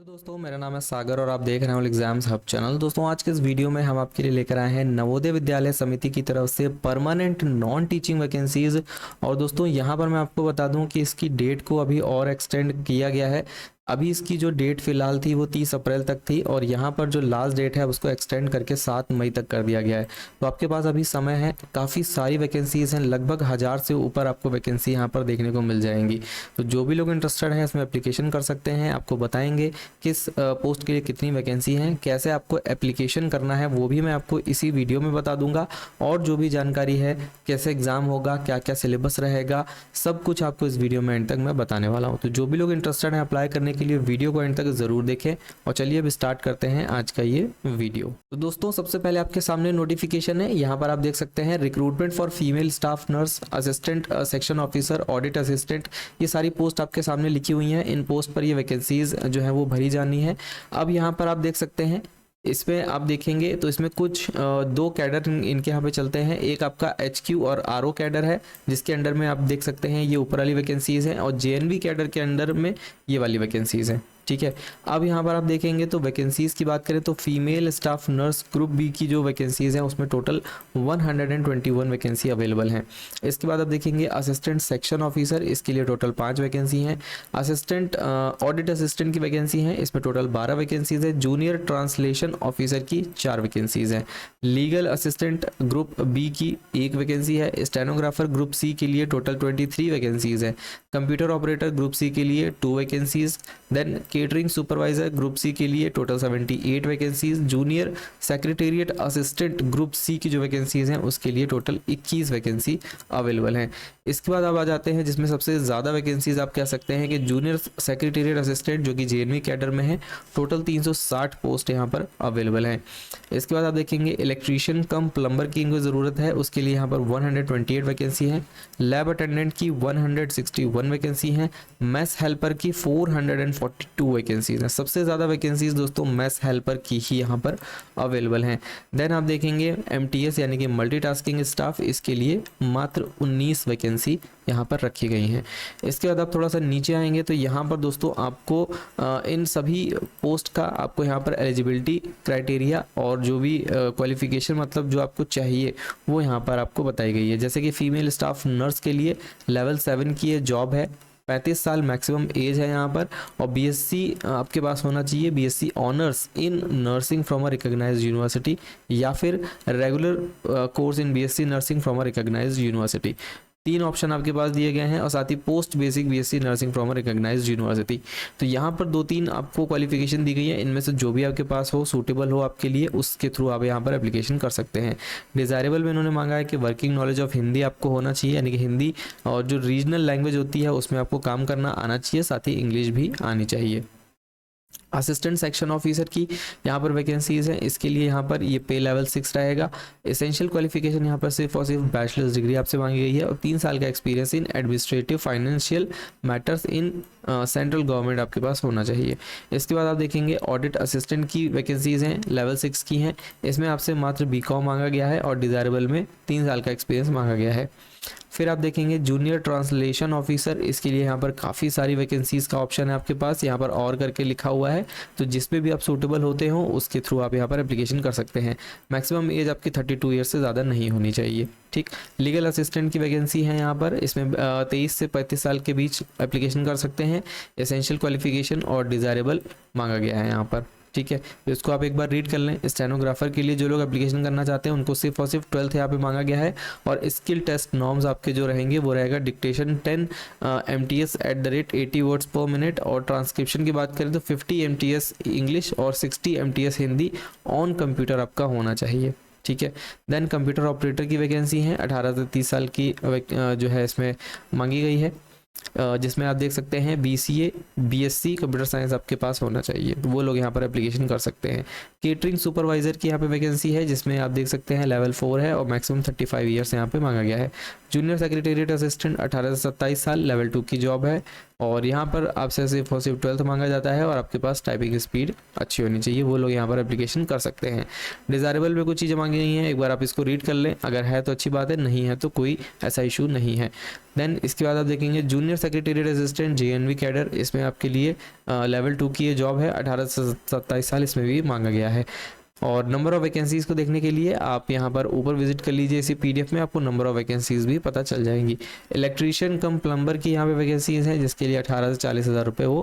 Hello दोस्तों, मेरा नाम है सागर और आप देख रहे हैं एग्जाम्स हब चैनल। दोस्तों आज के इस वीडियो में हम आपके लिए लेकर आए हैं नवोदय विद्यालय समिति की तरफ से परमानेंट नॉन टीचिंग वैकेंसीज। और दोस्तों यहाँ पर मैं आपको बता दूं कि इसकी डेट को अभी और एक्सटेंड किया गया है। अभी इसकी जो डेट फिलहाल थी वो 30 अप्रैल तक थी और यहाँ पर जो लास्ट डेट है उसको एक्सटेंड करके 7 मई तक कर दिया गया है। तो आपके पास अभी समय है, काफ़ी सारी वैकेंसीज हैं, लगभग 1000 से ऊपर आपको वैकेंसी यहाँ पर देखने को मिल जाएंगी। तो जो भी लोग इंटरेस्टेड हैं इसमें एप्लीकेशन कर सकते हैं। आपको बताएंगे किस पोस्ट के लिए कितनी वैकेंसी हैं, कैसे आपको एप्लीकेशन करना है वो भी मैं आपको इसी वीडियो में बता दूंगा। और जो भी जानकारी है, कैसे एग्ज़ाम होगा, क्या क्या सिलेबस रहेगा, सब कुछ आपको इस वीडियो में एंड तक मैं बताने वाला हूँ। तो जो भी लोग इंटरेस्टेड हैं अप्लाई करने के लिए वीडियो को एंड तक ज़रूर देखें। और चलिए अब स्टार्ट करते हैं आज का ये वीडियो। तो दोस्तों सबसे पहले आपके सामने नोटिफिकेशन है, यहाँ पर आप देख सकते हैं recruitment for female staff nurse, assistant section officer, audit assistant, ये सारी पोस्ट आपके सामने लिखी हुई हैं। इन पोस्ट पर ये वैकेंसीज जो है वो भरी जानी है। अब यहाँ पर आप देख सकते हैं, इसमें आप देखेंगे तो इसमें कुछ दो कैडर इनके यहाँ पे चलते हैं। एक आपका HQ और RO कैडर है, जिसके अंडर में आप देख सकते हैं ये ऊपर वाली वैकेंसीज हैं, और JNV कैडर के अंडर में ये वाली वैकेंसीज हैं। ठीक है, अब यहाँ पर आप देखेंगे तो वैकेंसीज की बात करें तो female staff nurse group b की जो वैकेंसीज हैं उसमें टोटल 121 वैकेंसी अवेलेबल हैं। इसके बाद आप देखेंगे असिस्टेंट सेक्शन ऑफिसर, इसके लिए टोटल 5 वैकेंसी हैं। असिस्टेंट ऑडिट असिस्टेंट की वैकेंसी हैं, इसमें टोटल 12 वैकेंसीज है। जूनियर ट्रांसलेशन ऑफिसर की 4 वैकेंसीज हैं। लीगल असिस्टेंट ग्रुप बी की 1 वैकेंसी है। स्टेनोग्राफर ग्रुप सी के लिए टोटल 23 वैकेंसीज है। कंप्यूटर ऑपरेटर ग्रुप सी के लिए 2 vacancies. Then catering supervisor group c के लिए total 78 vacancies. Junior secretariat assistant group c की जो वैकेंसीज हैं उसके लिए टोटल 21 वैकेंसी अवेलेबल हैं। इसके बाद आप आ जाते हैं जिसमें सबसे ज़्यादा वैकेंसीज आप कह सकते हैं कि जूनियर सेक्रेटेरिएट असिस्टेंट जो कि JNV कैडर में है, टोटल 360 पोस्ट यहाँ पर अवेलेबल हैं। इसके बाद आप देखेंगे इलेक्ट्रीशियन कम प्लम्बर की इनको ज़रूरत है, उसके लिए यहाँ पर 128 वैकेंसी है। लैब अटेंडेंट की 161 वैकेंसी हैं। मैस हेल्पर की 442 वैकेंसीज हैं। सबसे ज़्यादा वैकेंसीज दोस्तों मैस हेल्पर की ही यहाँ पर अवेलेबल हैं। देन आप देखेंगे MTS यानी कि मल्टीटास्किंग स्टाफ, इसके लिए मात्र 19 वैकेंसी यहाँ पर रखी गई हैं। इसके बाद आप थोड़ा सा नीचे आएंगे तो यहाँ पर दोस्तों आपको इन सभी पोस्ट का आपको यहाँ पर एलिजिबिलिटी क्राइटेरिया और जो भी क्वालिफिकेशन मतलब जो आपको चाहिए वो यहाँ पर आपको बताई गई है। जैसे कि फीमेल स्टाफ नर्स के लिए लेवल 7 की ये जॉब है, 35 साल मैक्सिमम एज है यहाँ पर, और BSc आपके पास होना चाहिए, BSc honours in nursing from a recognised university, या फिर regular course in BSc nursing from a recognised university. 3 option आपके पास दिए गए हैं, और साथ ही post basic BSc nursing from a recognised university. तो यहाँ पर 2-3 आपको क्वालिफिकेशन दी गई है, इनमें से जो भी आपके पास हो, सूटेबल हो आपके लिए, उसके थ्रू आप यहाँ पर एप्लीकेशन कर सकते हैं। डिज़ायरेबल में इन्होंने मांगा है कि वर्किंग नॉलेज ऑफ हिंदी आपको होना चाहिए, यानी कि हिंदी और जो रीजनल लैंग्वेज होती है उसमें आपको काम करना आना चाहिए, साथ ही इंग्लिश भी आनी चाहिए। असिस्टेंट सेक्शन ऑफिसर की यहाँ पर वैकेंसीज हैं, इसके लिए यहाँ पर ये पे लेवल 6 रहेगा। एसेंशियल क्वालिफिकेशन यहाँ पर सिर्फ और सिर्फ बैचलर्स डिग्री आपसे मांगी गई है, और 3 साल का experience in administrative financial matters in central government आपके पास होना चाहिए। इसके बाद आप देखेंगे ऑडिट असिस्टेंट की वैकेंसीज हैं, लेवल 6 की हैं। इसमें आपसे मात्र BCom मांगा गया है और डिज़ायरेबल में 3 साल का एक्सपीरियंस मांगा गया है। फिर आप देखेंगे जूनियर ट्रांसलेशन ऑफिसर, इसके लिए यहाँ पर काफ़ी सारी वैकेंसीज का ऑप्शन है आपके पास, यहाँ पर और करके लिखा हुआ है। तो जिस पे भी आप सूटेबल होते हो उसके थ्रू आप यहाँ पर एप्लीकेशन कर सकते हैं। मैक्सिमम एज आपकी 32 ईयर्स से ज़्यादा नहीं होनी चाहिए। ठीक, लीगल असिस्टेंट की वैकेंसी है यहाँ पर, इसमें 23 से 35 साल के बीच एप्लीकेशन कर सकते हैं। एसेंशियल क्वालिफिकेशन और डिज़ायरेबल मांगा गया है यहाँ पर। ठीक है, तो इसको आप एक बार रीड कर लें। स्टेनोग्राफर के लिए जो लोग एप्लीकेशन करना चाहते हैं उनको सिर्फ और सिर्फ 12th यहाँ पे मांगा गया है, और स्किल टेस्ट नॉर्म्स आपके जो रहेंगे वो रहेगा डिक्टेशन 10 MTS @ 80 वर्ड्स पर मिनट, और ट्रांसक्रिप्शन की बात करें तो 50 MTS इंग्लिश और 60 MTS हिंदी ऑन कंप्यूटर आपका होना चाहिए। ठीक है, देन कंप्यूटर ऑपरेटर की वैकेंसी है, 18 से 30 साल की जो है इसमें मांगी गई है, जिसमें आप देख सकते हैं BCA BSc कंप्यूटर साइंस आपके पास होना चाहिए, तो वो लोग यहाँ पर एप्लीकेशन कर सकते हैं। केटरिंग सुपरवाइजर की यहाँ पे वैकेंसी है, जिसमें आप देख सकते हैं लेवल 4 है और मैक्सिमम 35 ईयर्स यहाँ पे मांगा गया है। जूनियर सेक्रेटेरिएट असिस्टेंट 18 से 27 साल, लेवल 2 की जॉब है। और यहाँ पर आपसे सिर्फ और सिर्फ 12th मांगा जाता है और आपके पास टाइपिंग स्पीड अच्छी होनी चाहिए, वो लोग यहाँ पर एप्लीकेशन कर सकते हैं। डिज़ायरेबल में कुछ चीज़ें मांगी गई हैं, एक बार आप इसको रीड कर लें, अगर है तो अच्छी बात है, नहीं है तो कोई ऐसा इशू नहीं है। देन इसके बाद आप देखेंगे junior secretariat assistant JNV cadre, इसमें आपके लिए लेवल 2 की ये जॉब है, 18 से 27 साल इसमें भी मांगा गया है। और नंबर ऑफ वैकेंसीज़ को देखने के लिए आप यहाँ पर ऊपर विजिट कर लीजिए, इसी PDF में आपको नंबर ऑफ वैकेंसीज़ भी पता चल जाएंगी। इलेक्ट्रीशियन कम प्लम्बर की यहाँ पे वैकेंसीज़ हैं, जिसके लिए 18 से 40 हज़ार रुपये वो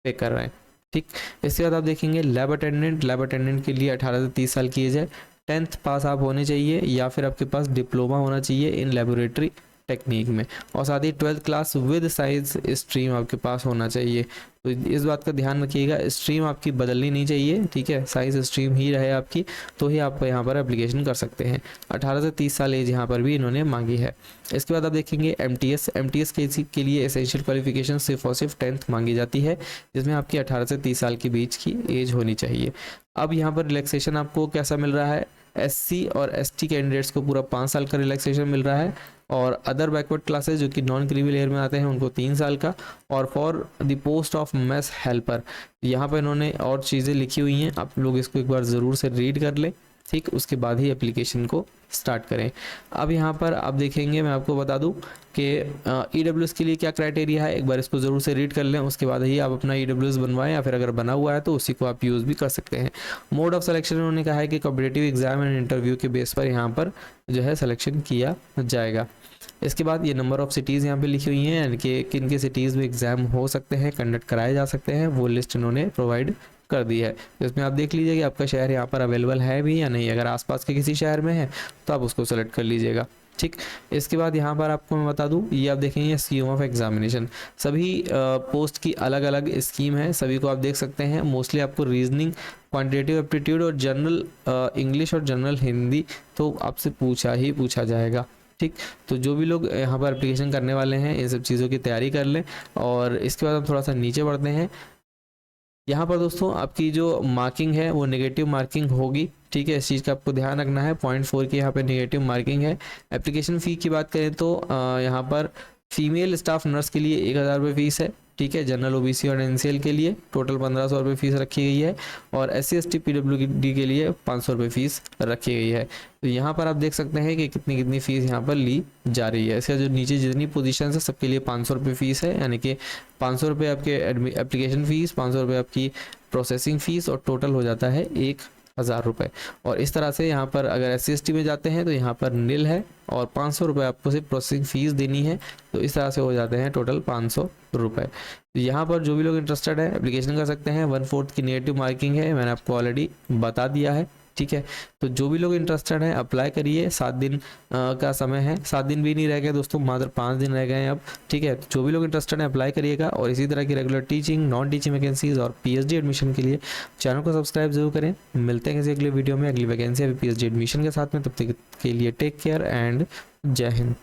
पे कर रहे हैं, ठीक। इसके बाद आप देखेंगे लैब अटेंडेंट के लिए 18 से 30 साल की एज है, 10th पास आप होने चाहिए या फिर आपके पास डिप्लोमा होना चाहिए इन लेबोरेटरी टेक्निक में, और साथ ही 12th class with science stream आपके पास होना चाहिए। तो इस बात का ध्यान रखिएगा, स्ट्रीम आपकी बदलनी नहीं चाहिए, ठीक है, साइंस स्ट्रीम ही रहे आपकी, तो ही आप यहाँ पर एप्लीकेशन कर सकते हैं। 18 से 30 साल एज यहाँ पर भी इन्होंने मांगी है। इसके बाद आप देखेंगे MTS के लिए एसेंशियल क्वालिफिकेशन सिर्फ और सिर्फ 10th मांगी जाती है, जिसमें आपकी 18 से 30 साल के बीच की एज होनी चाहिए। अब यहाँ पर रिलैक्सेशन आपको कैसा मिल रहा है, SC और ST कैंडिडेट्स को पूरा 5 साल का रिलैक्सेशन मिल रहा है, और अदर बैकवर्ड क्लासेस जो कि नॉन क्रीमी लेयर में आते हैं उनको 3 साल का। और for the post of mess helper, यहाँ पर इन्होंने और चीज़ें लिखी हुई हैं, आप लोग इसको एक बार ज़रूर से रीड कर लें, ठीक, उसके बाद ही एप्लीकेशन को स्टार्ट करें। अब यहाँ पर आप देखेंगे, मैं आपको बता दूं कि EWS के लिए क्या क्राइटेरिया है, एक बार इसको ज़रूर से रीड कर लें, उसके बाद ही आप अपना EWS बनवाएं, या फिर अगर बना हुआ है तो उसी को आप यूज़ भी कर सकते हैं। मोड ऑफ सिलेक्शन उन्होंने कहा है कि कॉम्पिटिटिव एग्जाम एंड इंटरव्यू के बेस पर यहाँ पर जो है सिलेक्शन किया जाएगा। इसके बाद ये नंबर ऑफ़ सिटीज़ यहाँ पे लिखी हुई हैं, यानी कि किन के सिटीज़ में एग्ज़ाम हो सकते हैं, कंडक्ट कराए जा सकते हैं, वो लिस्ट इन्होंने प्रोवाइड कर दी है। इसमें आप देख लीजिए कि आपका शहर यहाँ पर अवेलेबल है भी या नहीं, अगर आसपास के किसी शहर में है तो आप उसको सेलेक्ट कर लीजिएगा, ठीक। इसके बाद यहाँ पर आपको मैं बता दूँ, ये आप देखेंगे स्कीम ऑफ एग्जामिनेशन, सभी पोस्ट की अलग अलग स्कीम है, सभी को आप देख सकते हैं। मोस्टली आपको रीजनिंग, क्वान्टिटेटिव एप्टीट्यूड और जनरल इंग्लिश और जनरल हिंदी तो आपसे पूछा जाएगा, ठीक। तो जो भी लोग यहाँ पर एप्लीकेशन करने वाले हैं इन सब चीज़ों की तैयारी कर लें। और इसके बाद हम थोड़ा सा नीचे बढ़ते हैं। यहाँ पर दोस्तों आपकी जो मार्किंग है वो नेगेटिव मार्किंग होगी, ठीक है, इस चीज़ का आपको ध्यान रखना है। 0.4 की यहाँ पे नेगेटिव मार्किंग है। एप्लीकेशन फ़ी की बात करें तो यहाँ पर फीमेल स्टाफ नर्स के लिए 1000 रुपये फ़ीस है, ठीक है। जनरल OBC और NCL के लिए टोटल 1500 रुपये फ़ीस रखी गई है, और SC ST PWD के लिए 500 रुपये फ़ीस रखी गई है। तो यहाँ पर आप देख सकते हैं कि कितनी फ़ीस यहाँ पर ली जा रही है। इसका जो नीचे जितनी पोजीशन है सबके लिए 500 रुपये फ़ीस है, यानी कि 500 रुपये आपके एप्लीकेशन फ़ीस, 500 रुपये आपकी प्रोसेसिंग फ़ीस, और टोटल हो जाता है 1000 रुपये। और इस तरह से यहाँ पर अगर SC ST में जाते हैं तो यहाँ पर नील है, और 500 रुपये आपको सिर्फ प्रोसेसिंग फ़ीस देनी है, तो इस तरह से हो जाते हैं टोटल 500 रुपये। तो यहाँ पर जो भी लोग इंटरेस्टेड है एप्लीकेशन कर सकते हैं। 1/4 की नेगेटिव मार्किंग है, मैंने आपको ऑलरेडी बता दिया है, ठीक है। तो जो भी लोग इंटरेस्टेड हैं अप्लाई करिए। 7 दिन का समय है, 7 दिन भी नहीं रह गए दोस्तों, मात्र 5 दिन रह गए हैं अब, ठीक है। तो जो भी लोग इंटरेस्टेड हैं अप्लाई करिएगा। और इसी तरह की regular teaching, non teaching vacancies और PhD एडमिशन के लिए चैनल को सब्सक्राइब जरूर करें। मिलते हैं किसी अगले वीडियो में अगली वैकेंसी अभी PhD एडमिशन के साथ में, तब तक के लिए टेक केयर एंड जय हिंद।